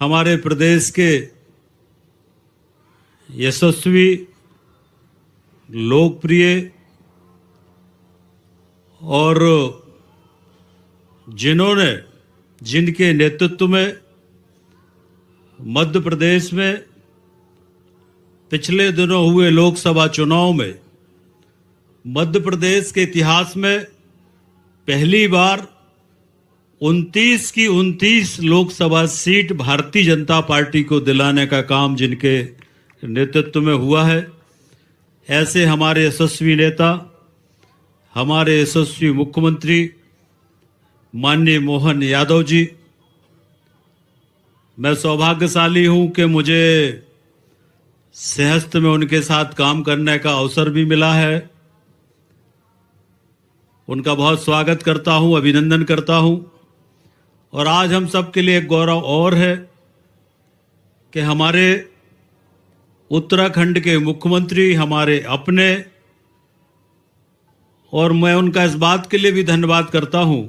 हमारे प्रदेश के यशस्वी, लोकप्रिय और जिनके नेतृत्व में मध्य प्रदेश में पिछले दिनों हुए लोकसभा चुनाव में मध्य प्रदेश के इतिहास में पहली बार 29 की 29 लोकसभा सीट भारतीय जनता पार्टी को दिलाने का काम जिनके नेतृत्व में हुआ है, ऐसे हमारे यशस्वी नेता, हमारे यशस्वी मुख्यमंत्री माननीय मोहन यादव जी, मैं सौभाग्यशाली हूं कि मुझे सहस्त्र में उनके साथ काम करने का अवसर भी मिला है। उनका बहुत स्वागत करता हूं, अभिनंदन करता हूं। और आज हम सब के लिए एक गौरव और है कि हमारे उत्तराखंड के मुख्यमंत्री हमारे अपने, और मैं उनका इस बात के लिए भी धन्यवाद करता हूं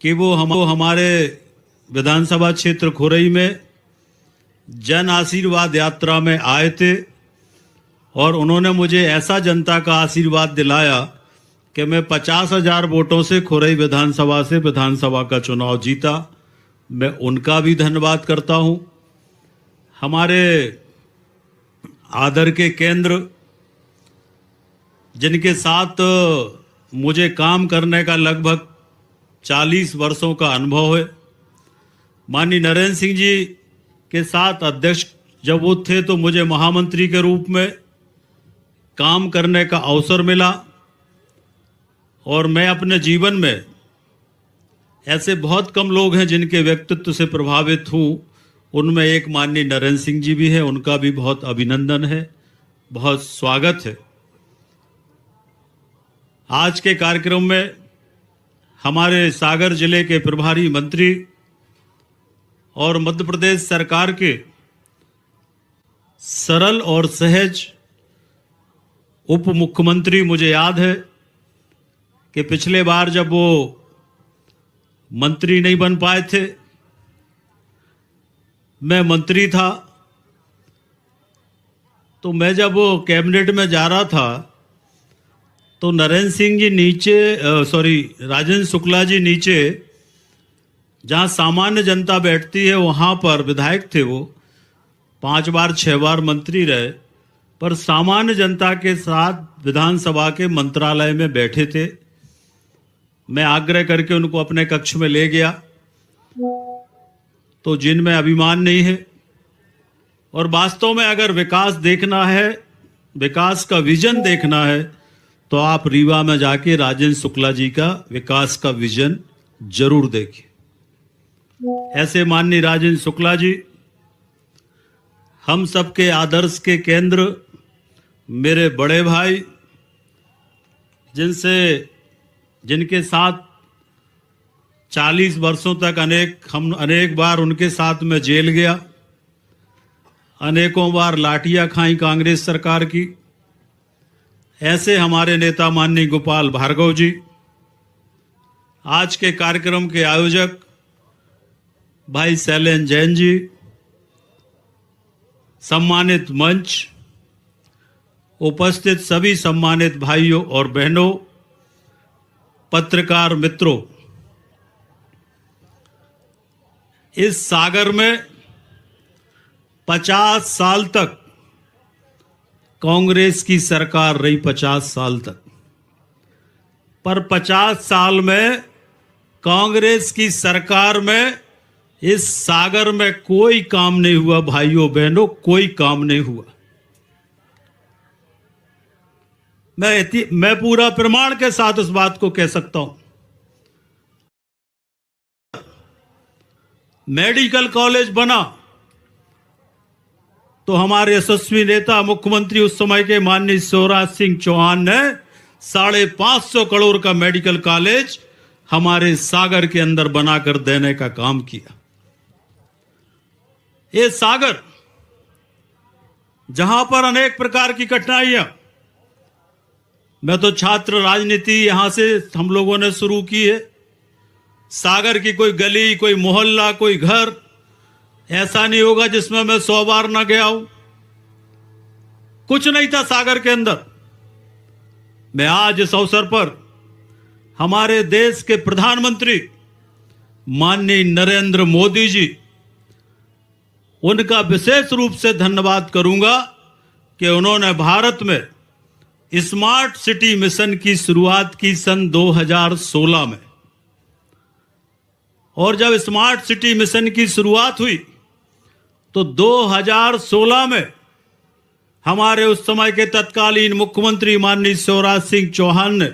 कि वो हमारे विधानसभा क्षेत्र खुरई में जन आशीर्वाद यात्रा में आए थे और उन्होंने मुझे ऐसा जनता का आशीर्वाद दिलाया कि मैं 50,000 वोटों से खुरई विधानसभा से विधानसभा का चुनाव जीता। मैं उनका भी धन्यवाद करता हूं। हमारे आदर के केंद्र जिनके साथ मुझे काम करने का लगभग 40 वर्षों का अनुभव है, माननीय नरेंद्र सिंह जी के साथ अध्यक्ष जब वो थे तो मुझे महामंत्री के रूप में काम करने का अवसर मिला और मैं अपने जीवन में ऐसे बहुत कम लोग हैं जिनके व्यक्तित्व से प्रभावित हूं, उनमें एक माननीय नरेंद्र सिंह जी भी है। उनका भी बहुत अभिनंदन है, बहुत स्वागत है। आज के कार्यक्रम में हमारे सागर जिले के प्रभारी मंत्री और मध्य प्रदेश सरकार के सरल और सहज उप मुख्यमंत्री, मुझे याद है कि पिछले बार जब वो मंत्री नहीं बन पाए थे, मैं मंत्री था, तो मैं जब वो कैबिनेट में जा रहा था तो नरेंद्र सिंह जी राजेंद्र शुक्ला जी नीचे जहां सामान्य जनता बैठती है वहां पर विधायक थे। वो 5 बार 6 बार मंत्री रहे, पर सामान्य जनता के साथ विधानसभा के मंत्रालय में बैठे थे। मैं आग्रह करके उनको अपने कक्ष में ले गया, तो जिनमें अभिमान नहीं है और वास्तव में अगर विकास देखना है, विकास का विजन देखना है, तो आप रीवा में जाके राजेंद्र शुक्ला जी का विकास का विजन जरूर देखिए। ऐसे माननीय राजेंद्र शुक्ला जी हम सबके आदर्श के केंद्र, मेरे बड़े भाई, जिनके साथ 40 वर्षों तक अनेक बार उनके साथ में जेल गया, अनेकों बार लाठियां खाई कांग्रेस सरकार की। ऐसे हमारे नेता माननीय गोपाल भार्गव जी, आज के कार्यक्रम के आयोजक भाई शैलेंद्र जैन जी, सम्मानित मंच, उपस्थित सभी सम्मानित भाइयों और बहनों, पत्रकार मित्रों, इस सागर में 50 साल तक कांग्रेस की सरकार रही, 50 साल तक, पर 50 साल में कांग्रेस की सरकार में इस सागर में कोई काम नहीं हुआ। भाइयों बहनों, कोई काम नहीं हुआ। मैं पूरा प्रमाण के साथ इस बात को कह सकता हूं। मेडिकल कॉलेज बना तो हमारे यशस्वी नेता मुख्यमंत्री उस समय के माननीय शिवराज सिंह चौहान ने 550 करोड़ का मेडिकल कॉलेज हमारे सागर के अंदर बनाकर देने का काम किया। ये सागर जहां पर अनेक प्रकार की कठिनाइयां, मैं तो छात्र राजनीति यहां से हम लोगों ने शुरू की है। सागर की कोई गली, कोई मोहल्ला, कोई घर ऐसा नहीं होगा जिसमें मैं 100 बार ना गया हूं। कुछ नहीं था सागर के अंदर। मैं आज इस अवसर पर हमारे देश के प्रधानमंत्री माननीय नरेंद्र मोदी जी, उनका विशेष रूप से धन्यवाद करूंगा कि उन्होंने भारत में स्मार्ट सिटी मिशन की शुरुआत की सन 2016 में। और जब स्मार्ट सिटी मिशन की शुरुआत हुई तो 2016 में हमारे उस समय के तत्कालीन मुख्यमंत्री माननीय शिवराज सिंह चौहान ने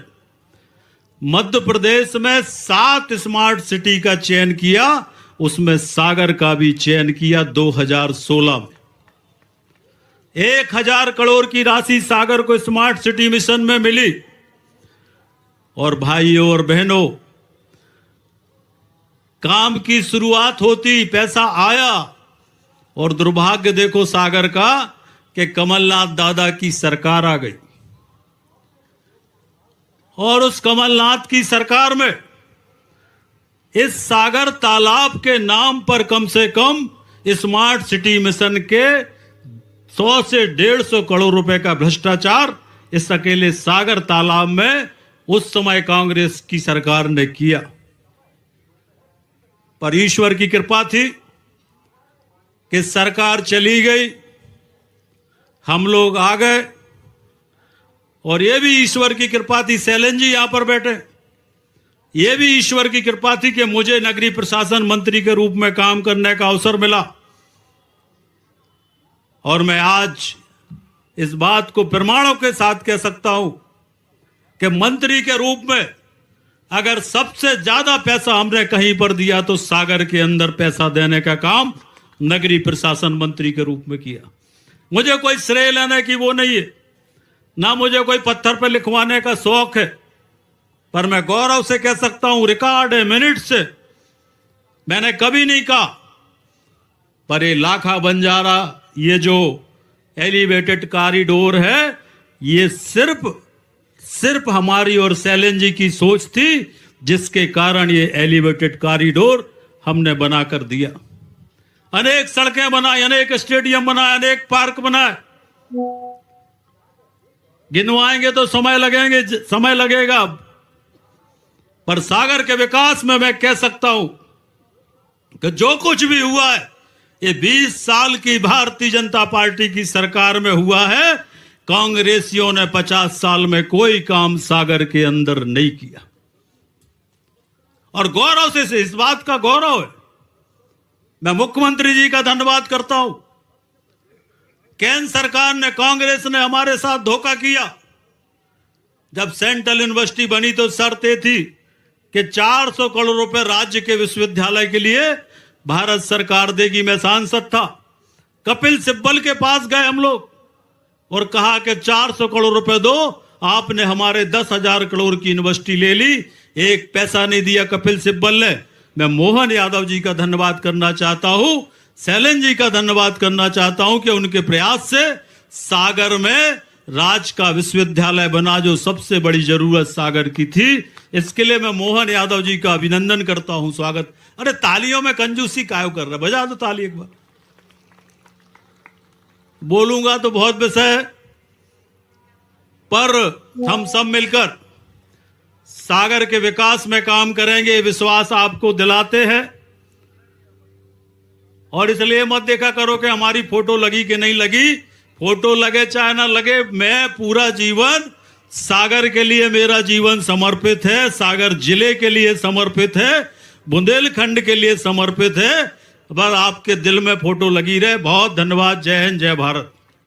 मध्य प्रदेश में 7 स्मार्ट सिटी का चयन किया, उसमें सागर का भी चयन किया 2016 में। 1000 करोड़ की राशि सागर को स्मार्ट सिटी मिशन में मिली। और भाइयों और बहनों, काम की शुरुआत होती, पैसा आया, और दुर्भाग्य देखो सागर का कि कमलनाथ दादा की सरकार आ गई। और उस कमलनाथ की सरकार में इस सागर तालाब के नाम पर कम से कम स्मार्ट सिटी मिशन के 100 से 150 करोड़ रुपए का भ्रष्टाचार इस अकेले सागर तालाब में उस समय कांग्रेस की सरकार ने किया। पर ईश्वर की कृपा थी कि सरकार चली गई, हम लोग आ गए। और यह भी ईश्वर की कृपा थी, शैलेंद्र जी यहां पर बैठे, यह भी ईश्वर की कृपा थी कि मुझे नगरीय प्रशासन मंत्री के रूप में काम करने का अवसर मिला। और मैं आज इस बात को प्रमाणों के साथ कह सकता हूं कि मंत्री के रूप में अगर सबसे ज्यादा पैसा हमने कहीं पर दिया तो सागर के अंदर पैसा देने का काम नगरीय प्रशासन मंत्री के रूप में किया। मुझे कोई श्रेय लेने की वो नहीं है, ना मुझे कोई पत्थर पर लिखवाने का शौक है, पर मैं गौरव से कह सकता हूं, रिकॉर्ड है, मिनट से, मैंने कभी नहीं कहा पर ये लाखा बंजारा, ये जो एलिवेटेड कॉरिडोर है, ये सिर्फ हमारी और शैलेंद्र जी की सोच थी, जिसके कारण ये एलिवेटेड कॉरिडोर हमने बनाकर दिया। अनेक सड़कें बनाई, अनेक स्टेडियम बनाए, अनेक पार्क बनाए। गिनवाएंगे तो समय लगेगा, पर सागर के विकास में मैं कह सकता हूं कि जो कुछ भी हुआ है ये 20 साल की भारतीय जनता पार्टी की सरकार में हुआ है। कांग्रेसियों ने 50 साल में कोई काम सागर के अंदर नहीं किया। और गौरव से इस बात का गौरव है, मैं मुख्यमंत्री जी का धन्यवाद करता हूं। केंद्र सरकार ने, कांग्रेस ने हमारे साथ धोखा किया। जब सेंट्रल यूनिवर्सिटी बनी तो शर्त थी कि 400 करोड़ रुपए राज्य के विश्वविद्यालय के लिए भारत सरकार देगी। मैं सांसद था, कपिल सिब्बल के पास गए हम लोग और कहा कि 400 करोड़ रुपए दो। आपने हमारे 10,000 करोड़ की यूनिवर्सिटी ले ली, एक पैसा नहीं दिया कपिल सिब्बल ने। मैं मोहन यादव जी का धन्यवाद करना चाहता हूं, शैलेंद्र जी का धन्यवाद करना चाहता हूं कि उनके प्रयास से सागर में राज का विश्वविद्यालय बना, जो सबसे बड़ी जरूरत सागर की थी। इसके लिए मैं मोहन यादव जी का अभिनंदन करता हूं, स्वागत। अरे तालियों में कंजूसी कायो कर रहे, बजा दो ताली एक बार। बोलूंगा तो बहुत विषय है, पर हम सब मिलकर सागर के विकास में काम करेंगे, ये विश्वास आपको दिलाते हैं। और इसलिए मत देखा करो कि हमारी फोटो लगी कि नहीं लगी, फोटो लगे चाहे ना लगे, मैं पूरा जीवन सागर के लिए, मेरा जीवन समर्पित है, सागर जिले के लिए समर्पित है, बुंदेलखंड के लिए समर्पित है। बस आपके दिल में फोटो लगी रहे। बहुत धन्यवाद। जय हिंद, जय भारत।